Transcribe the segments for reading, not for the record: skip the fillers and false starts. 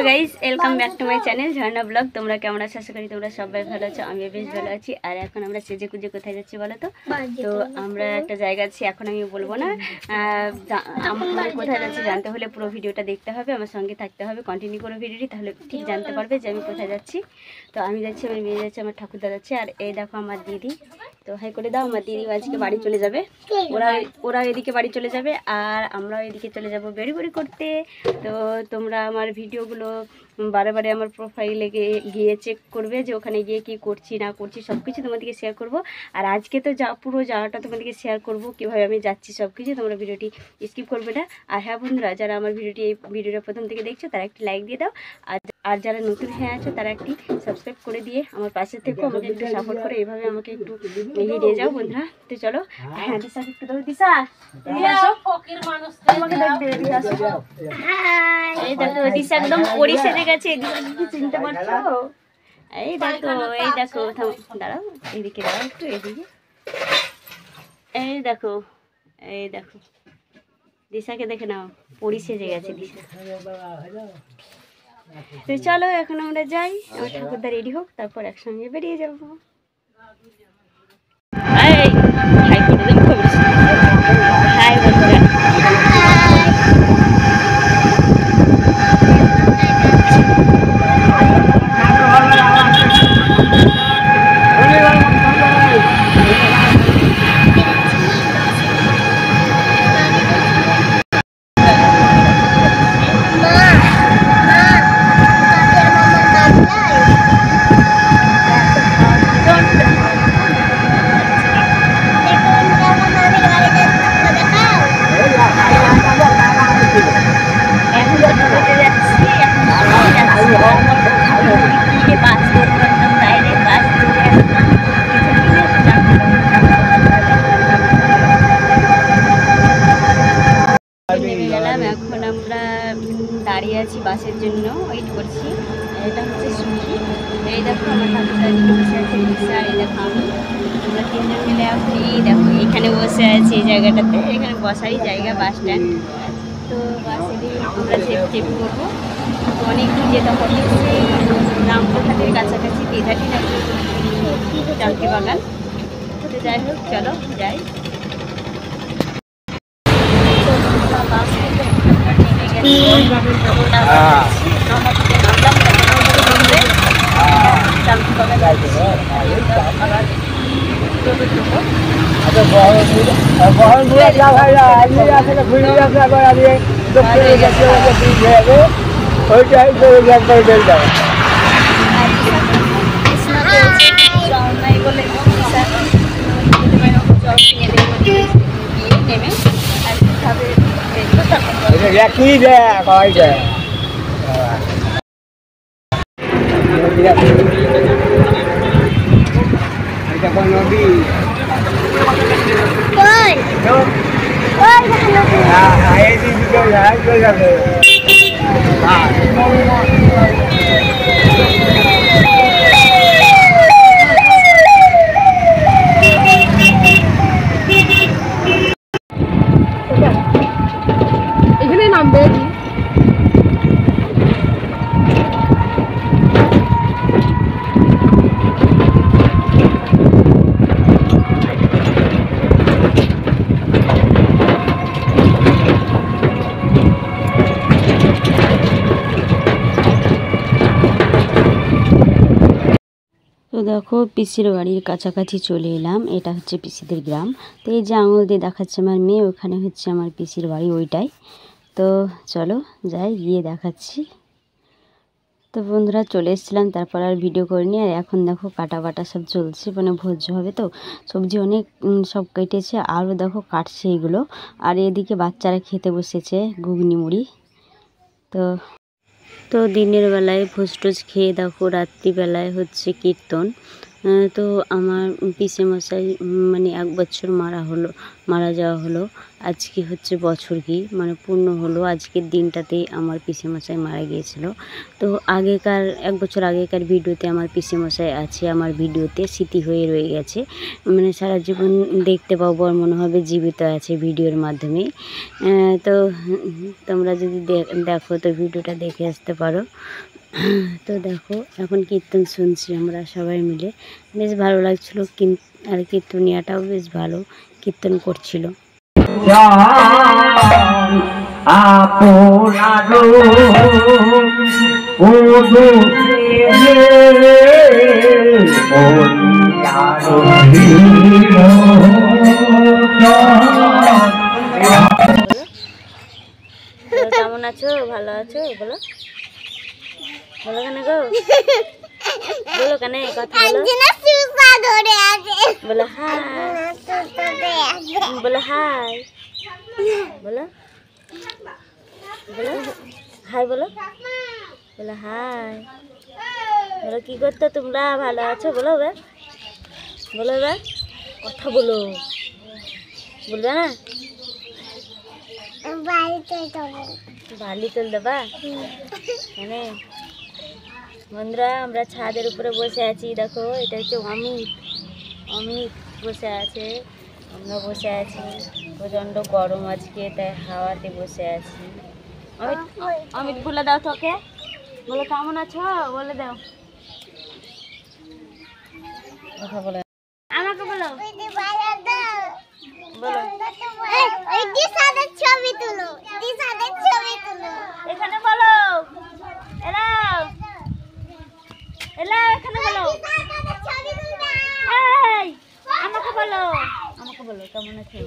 Guys, welcome back to my channel Jharna blog. তোমরা কেমন আছো? আশা করি তোমরা সবাই ভালো আছো। আমি বেশ ভালো আছি। আর এখন আমরা সেজে কুজে কোথায় যাচ্ছি বলো তো? তো আমরা একটা জায়গা আছি, এখন আমি বলবো না। আমরা কোথায় যাচ্ছি জানতে হলে পুরো ভিডিওটা দেখতে হবে, আমার সঙ্গে থাকতে হবে, কন্টিনিউ করো ভিডিওটি, তাহলে ঠিক জানতে পারবে যে আমি কোথায় যাচ্ছি। তো আমি যাচ্ছি, আমার মেয়ে যাচ্ছে, আমার ঠাকুরদা যাচ্ছে, আর এই দেখো আমার দিদি। তো হাই করে দাও। আমার দিদি আজকে বাড়ি চলে যাবে, ওরা এদিকে বাড়ি চলে যাবে, আর আমরাও এদিকে চলে যাব বেড়ি বেড়ি করতে। তো তোমরা আমার ভিডিওগুলো বারে বারে আমার প্রোফাইলে গিয়ে চেক করবে যে ওখানে গিয়ে কী করছি না করছি সব কিছু তোমাদেরকে শেয়ার করব। আর আজকে তো পুরো যাওয়াটা তোমাদেরকে শেয়ার করব, কীভাবে আমি যাচ্ছি সব কিছু। তোমরা ভিডিওটি স্কিপ করবে না। আর হ্যাঁ বন্ধুরা, যারা আমার ভিডিওটা প্রথম থেকে দেখছো তারা একটি লাইক দিয়ে দাও, আর যারা নতুন হয়ে আছো তারা একটি সাবস্ক্রাইব করে দিয়ে আমার পাশে থেকে আমাকে একটু সাপোর্ট করে, এইভাবে আমাকে একটু এগিয়ে দিয়ে যাও বন্ধুরা। তো চলো। হ্যাঁ দিশাকে একটু দাও। দিশা এই দেখো, দিশা একদম পরি সেজে গেছে। চিনতে পারছো? এই দেখো, এই দেখো, দাঁড়াও, এইদিকে দাঁড়াও একটু, এইদিকে। এই দেখো, এই দেখো, দিশাকে দেখে নাও, পরি সেজে গেছে দিশা। তো চলো এখন আমরা যাই, আমার ঠাকুরদা রেডি হোক, তারপর একসঙ্গে বেরিয়ে যাবো। হাই করে দেবো, হাই বন্ধুরা। এখন আমরা দাঁড়িয়ে আছি বাসের জন্য, ওয়েট করছি। এটা হচ্ছে সুখী। এই দেখো আমার ঠাকুরদা বসে আছে, দিশা, এই দেখো আমি, আমরা তিনজন মিলে আছি। এই দেখো এখানে বসে আছি, এই জায়গাটাতে, এখানে বসারই জায়গা, বাস স্ট্যান্ড। তো বাসে আমরা চেপ করবো। তো অনেক দূর যেতে হবে, সেই রামপুরহাটের কাছাকাছি, দিঘাটি না চালকি বাগান। তো যাই হোক, চলো যাই। এখানে নামবে তো দেখো, পিসির বাড়ির কাছাকাছি চলে এলাম। এটা হচ্ছে পিসিদের গ্রাম। তো এই যে আঙুল দিয়ে দেখাচ্ছে আমার মেয়ে, ওখানে হচ্ছে আমার পিসির বাড়ি, ওইটাই। তো চলো যাই, গিয়ে দেখাচ্ছি। তো বন্ধুরা চলে এসেছিলাম, তারপর আর ভিডিও করিনি। আর এখন দেখো কাটা বাটা সব চলছে, মানে ভোজ্য হবে তো, সবজি অনেক সব কেটেছে, আরও দেখো কাটছে এগুলো। আর এদিকে বাচ্চারা খেতে বসেছে ঘুগনি মুড়ি। তো দিনের বেলায় ভোজ টোজ খেয়ে দেখো রাত্রিবেলায় হচ্ছে কীর্তন। তো আমার পিসে মশাই মানে 1 বছর মারা যাওয়া হলো। আজকে হচ্ছে বছর কি মানে পূর্ণ হলো, আজকের দিনটাতেই আমার পিসে মশাই মারা গিয়েছিল। তো আগেকার 1 বছর আগেকার ভিডিওতে আমার পিসে মশাই আছে, আমার ভিডিওতে স্মৃতি হয়ে রয়ে গেছে, মানে সারা জীবন দেখতে পাবো আর মনে হবে জীবিত আছে ভিডিওর মাধ্যমে। তো তোমরা যদি দেখো তো ভিডিওটা দেখে আসতে পারো। তো দেখো এখন কীর্তন শুনছি আমরা সবাই মিলে, বেশ ভালো লাগছিলো, আর কীর্তনিয়াটাও বেশ ভালো কীর্তন করছিল। কেমন আছো, ভালো আছো? বলো বলো কেন গো, বলো কেন কথা বলো, বলো হাই, বলো হাই, বলো বলো হাই, বলো বলো হাই, বলো কি করতো তোমরা, ভালো আছো? বলো এবার, বলো এবার কথা বলো, বলবে না? বালি তুল দেবা কেন? বন্ধুরা আমরা ছাদের উপরে বসে আছি, দেখো এটা হচ্ছে অমিত বসে আছে, আমরা বসে আছি, প্রচণ্ড গরম আজকে, তাই হাওয়াতে বসে আছি। অমিত বলে দাও তোকে, বলে কেমন আছো বলে দাও, কথা বলে আমাকে বলো, বলো ছবি তুলো, এখানে বলো, এলাও এখানে বলো, আমাকে বলো, আমাকে বলো কেমন আছো,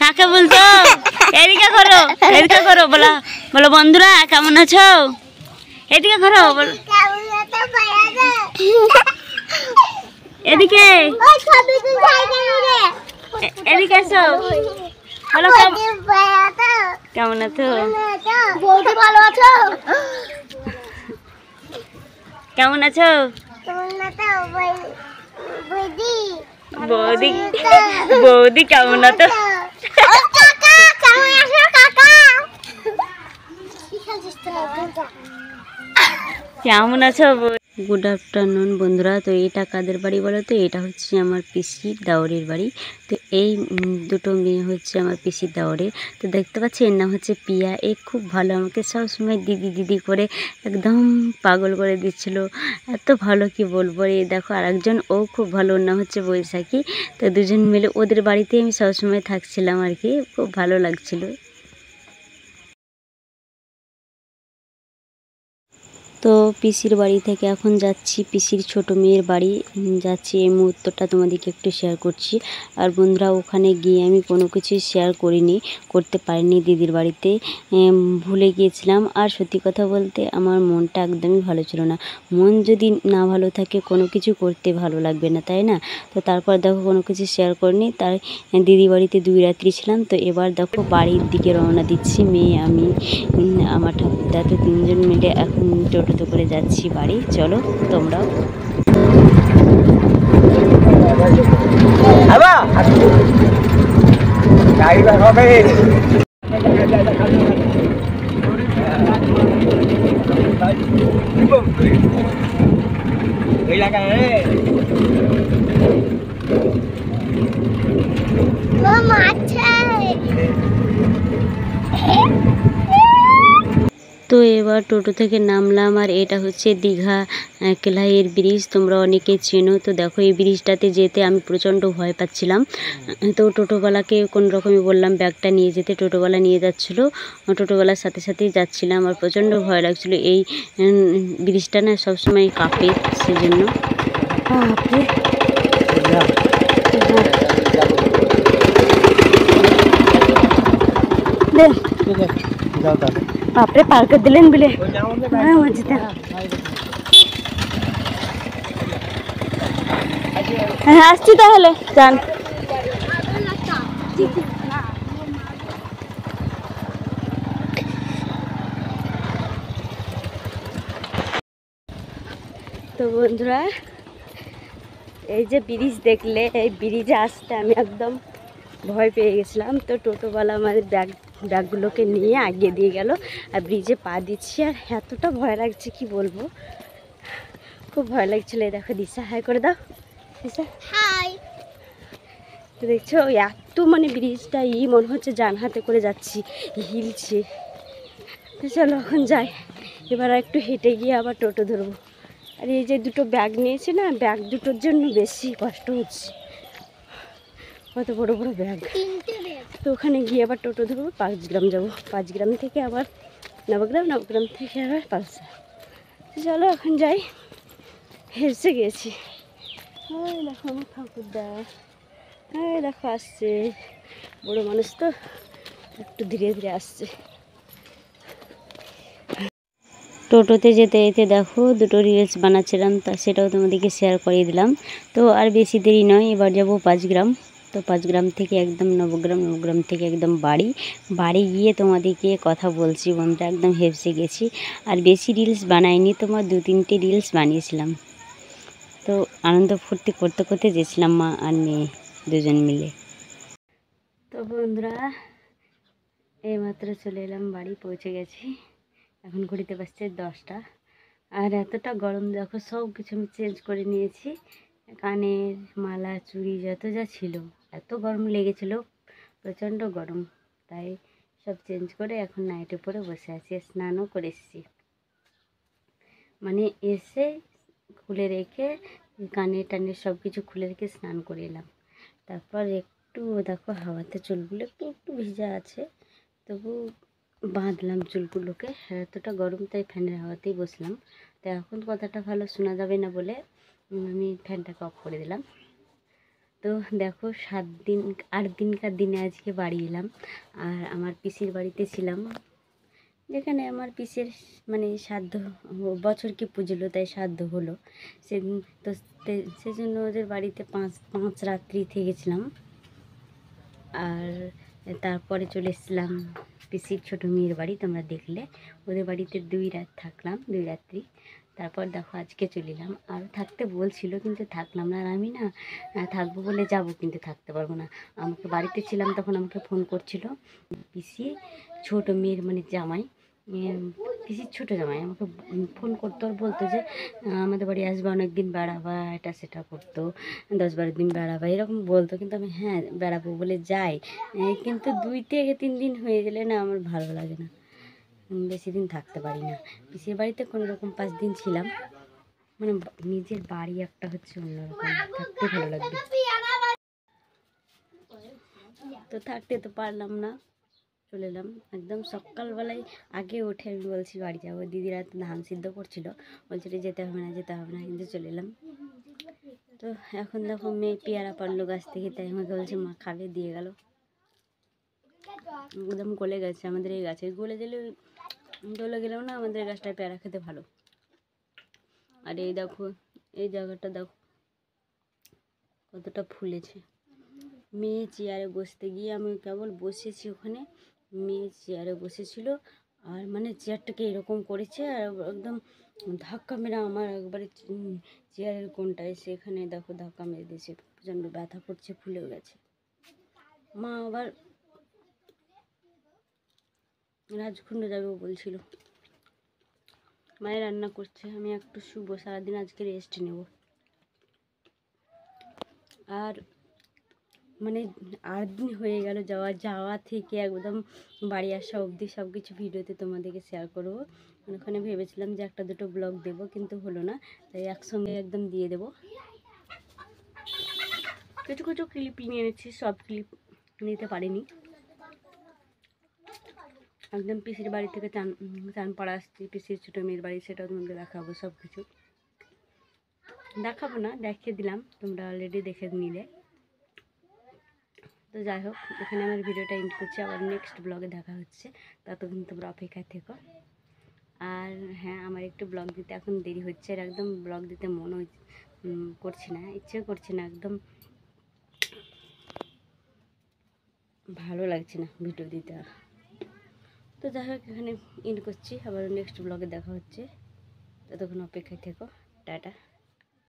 কাকে বলছো? এদিকে করো, এদিকে করো, বলো বলো বন্ধুরা কেমন আছো, এদিকে করো, বলো এদিকে, এদিকে এসো, বলো কেমন আছো, ভালো আছো, কেমন আছো, বৌদি বৌদি কেমন আছো, কেমন আছো? গুড আফটারনুন বন্ধুরা। তো এটা কাদের বাড়ি বলো তো? এটা হচ্ছে আমার পিসির দাওরের বাড়ি। তো এই দুটো মেয়ে হচ্ছে আমার পিসির দাওরে। তো দেখতে পাচ্ছি এর নাম হচ্ছে পিয়া। এ খুব ভালো, আমাকে সবসময় দিদি দিদি করে একদম পাগল করে দিচ্ছিল, এত ভালো কি বলবো। এই দেখো আরেকজন, ও খুব ভালো, ওর নাম হচ্ছে বৈশাখী। তো দুজন মিলে ওদের বাড়িতে আমি সবসময় থাকছিলাম আর কি, খুব ভালো লাগছিল। তো পিসির বাড়ি থেকে এখন যাচ্ছি পিসির ছোট মেয়ের বাড়ি যাচ্ছি, এই মুহূর্তটা তোমাদেরকে একটু শেয়ার করছি। আর বন্ধুরা ওখানে গিয়ে আমি কোনো কিছুই শেয়ার করতে পারিনি দিদির বাড়িতে, ভুলে গিয়েছিলাম। আর সত্যি কথা বলতে আমার মনটা একদমই ভালো ছিল না। মন যদি না ভালো থাকে কোনো কিছু করতে ভালো লাগবে না, তাই না? তো তারপর দেখো কোনো কিছু শেয়ার করিনি, তাই দিদি বাড়িতে 2 রাত্রি ছিলাম। তো এবার দেখো বাড়ির দিকে রওনা দিচ্ছি, মেয়ে আমি আমার ঠাকুরদা, তো 3 জন মিলে এখন টোটোতে করে যাচ্ছি বাড়ি। চলো তোমরাও। তো এবার টোটো থেকে নামলাম, আর এটা হচ্ছে দীঘা কেলাইয়ের ব্রিজ, তোমরা অনেকে চেনো। তো দেখো এই ব্রিজটাতে যেতে আমি প্রচণ্ড ভয় পাচ্ছিলাম। তো টোটোওয়ালাকে কোন রকমই বললাম ব্যাগটা নিয়ে যেতে, টোটোওয়ালা নিয়ে যাচ্ছিলো, টোটোওয়ালার সাথে সাথেই যাচ্ছিলাম। আর প্রচণ্ড ভয় লাগছিলো, এই ব্রিজটা না সবসময় কাঁপে, সেজন্য বাপরে পার করে দিলেন বলে মজা। হ্যাঁ আসছি তাহলে যান। তো বন্ধুরা এই যে ব্রিজ দেখলে, এই ব্রিজে আসতে আমি একদম ভয় পেয়ে গেছিলাম। তো টোটোওয়ালা আমাদের ব্যাগগুলোকে নিয়ে আগিয়ে দিয়ে গেল, আর ব্রিজে পা দিচ্ছি আর এতটা ভয় লাগছে কি বলবো, খুব ভয় লাগছিল। এই দেখো দিশা, হাই করে দাও দিশা, হাই। তো দেখছো এত মানে ব্রিজটা মনে হচ্ছে জান হাতে করে যাচ্ছি, হিলছে। তো চলো এখন যাই, এবার একটু হেঁটে গিয়ে আবার টোটো ধরবো। আর এই যে দুটো ব্যাগ নিয়েছি না, ব্যাগ দুটোর জন্য বেশি কষ্ট হচ্ছে, কত বড় বড় ব্যাগ। তো ওখানে গিয়ে আবার টোটো ধরবো, 5 গ্রাম যাবো, 5 গ্রাম থেকে আবার নবগ্রাম, নবগ্রাম থেকে আবার পালসা। চলো এখন যাই, হেসে গেছি। ওই দেখো আমার ঠাকুরদা, হ্যাঁ দেখো আসছে, বড় মানুষ তো একটু ধীরে ধীরে আসছে। টোটোতে যেতে যেতে দেখো দুটো রিলস বানাচ্ছিলাম, তা সেটাও তোমাদেরকে শেয়ার করিয়ে দিলাম। তো আর বেশি দেরি নয়, এবার যাব 5 গ্রাম। তো 5 গ্রাম থেকে একদম নবগ্রাম, নবগ্রাম থেকে একদম বাড়ি, বাড়ি গিয়ে তোমাদেরকে কথা বলছি বন্ধুরা, একদম হেপসে গেছি। আর বেশি রিলস বানাইনি, তোমার 2-3টে রিলস বানিয়েছিলাম। তো আনন্দ ফুর্তি করতে করতে গেছিলাম মা আর মেয়ে দুজন মিলে। তো বন্ধুরা এইমাত্র চলে এলাম বাড়ি, পৌঁছে গেছি। এখন ঘড়িতে বাজছে 10টা। আর এতটা গরম দেখো, সব কিছু আমি চেঞ্জ করে নিয়েছি, কানের মালা চুড়ি যত যা ছিল। এত গরম লেগেছিল, প্রচণ্ড গরম, তাই সব চেঞ্জ করে এখন নাইটে পরে বসে আছি। স্নানও করে এসেছি, মানে এসে খুলে রেখে কানে টানে সব কিছু খুলে রেখে স্নান করে এলাম। তারপর একটু দেখো হাওয়াতে চুলগুলো একটু একটু ভিজা আছে, তবু বাঁধলাম চুলগুলোকে। এতটা গরম তাই ফ্যানের হাওয়াতেই বসলাম। তো এখন কথাটা ভালো শোনা যাবে না বলে আমি ফ্যানটাকে অফ করে দিলাম। তো দেখো 8 দিনকার দিনে আজকে বাড়ি এলাম, আর আমার পিসির বাড়িতে ছিলাম, যেখানে আমার পিসের মানে শ্রাদ্ধ বছর কি পুজলো, তাই শ্রাদ্ধ হলো সেদিন। তো সেজন্য ওদের বাড়িতে 5 রাত্রি থেকেছিলাম। আর তারপরে চলে এসেছিলাম পিসির ছোটো মেয়ের বাড়ি, তোমরা দেখলে ওদের বাড়িতে 2 রাত থাকলাম, 2 রাত্রি। তারপর দেখো আজকে চলে এলাম, আর থাকতে বলছিল কিন্তু থাকলাম না। আর আমি না থাকবো বলে যাব, কিন্তু থাকতে পারবো না। আমাকে বাড়িতে ছিলাম তখন আমাকে ফোন করছিল পিসি ছোটো মেয়ের মানে জামাই, পিসির ছোটো জামাই আমাকে ফোন করতো আর বলতো যে আমাদের বাড়ি আসবে, অনেক দিন বেড়াবা, এটা সেটা করতো, 10-12 দিন বেড়াবা এরকম বলতো। কিন্তু আমি হ্যাঁ বেড়াবো বলে যাই, কিন্তু 2 থেকে 3 দিন হয়ে গেলে না আমার ভালো লাগে না, বেশি দিন থাকতে পারি না। পিসির বাড়িতে কোনো রকম 5 দিন ছিলাম, মানে নিজের বাড়ি একটা হচ্ছে অন্যরকম, থাকতে ভালো লাগবে। তো থাকতে তো পারলাম না, চলে এলাম একদম সকালবেলায়। আগে উঠে আমি বলছি বাড়ি যাবো, দিদিরা ধান সিদ্ধ করছিল, বলছিল যেতে হবে না যেতে হবে না, কিন্তু চলে এলাম। তো এখন দেখো মেয়ে পেয়ারা পারলো গাছ থেকে, তাই আমাকে বলছে মা খাবে, দিয়ে গেল, একদম গলে গেছে। আমাদের এই গাছে গলে গেলেও না আমাদের গাছটায় পেয়ারা খেতে ভালো। আর এই দেখো এই জায়গাটা দেখো কতটা ফুলেছে। মেয়ে চেয়ারে বসতে গিয়ে আমি কেবল বসেছি ওখানে, মেয়ে চেয়ারে বসেছিল আর মানে চেয়ারটাকে এরকম করেছে, আর একদম ধাক্কা মেরে আমার একবারে চেয়ারের কোনটায় সেখানে দেখো ধাক্কা মেরে দিয়েছে, প্রচণ্ড ব্যথা করছে, ফুলেও গেছে। মা আবার রাজকুণ্ড যাবে বলছিল, মায়ের রান্না করছে, আমি একটু শুভ, সারাদিন আজকে রেস্ট নেব। আর মানে 8 দিন হয়ে গেল যাওয়া থেকে একদম বাড়ি আসা অবধি সব কিছু ভিডিওতে তোমাদেরকে শেয়ার করবো। ওখানে ভেবেছিলাম যে 1-2 ব্লগ দেবো, কিন্তু হলো না, তাই একসঙ্গে একদম দিয়ে দেবো। কিছু কিছু ক্লিপ নিয়ে এনেছি, সব ক্লিপ নিতে পারিনি। একদম পিসির বাড়ি থেকে চানপাড়া আসছি, পিসির ছোটো মেয়ের বাড়ি, সেটাও তোমাদের দেখাবো। সব কিছু দেখাবো না, দেখিয়ে দিলাম, তোমরা অলরেডি দেখে নিলে। তো যাই হোক, এখানে আমার ভিডিওটা এন্ড করছি, আবার নেক্সট ব্লগে দেখা হচ্ছে, ততক্ষণ তোমরা অপেক্ষায় থেকো। আর হ্যাঁ, আমার একটু ব্লগ দিতে এখন দেরি হচ্ছে, আর একদম ব্লগ দিতে মনও করছে না, ইচ্ছে করছে না, একদম ভালো লাগছে না ভিডিও দিতে। আর তো যাই হোক, এখানে ইন করছি, আবার নেক্সট ব্লগে দেখা হচ্ছে, ততক্ষণ অপেক্ষায় থেকো, টাটা।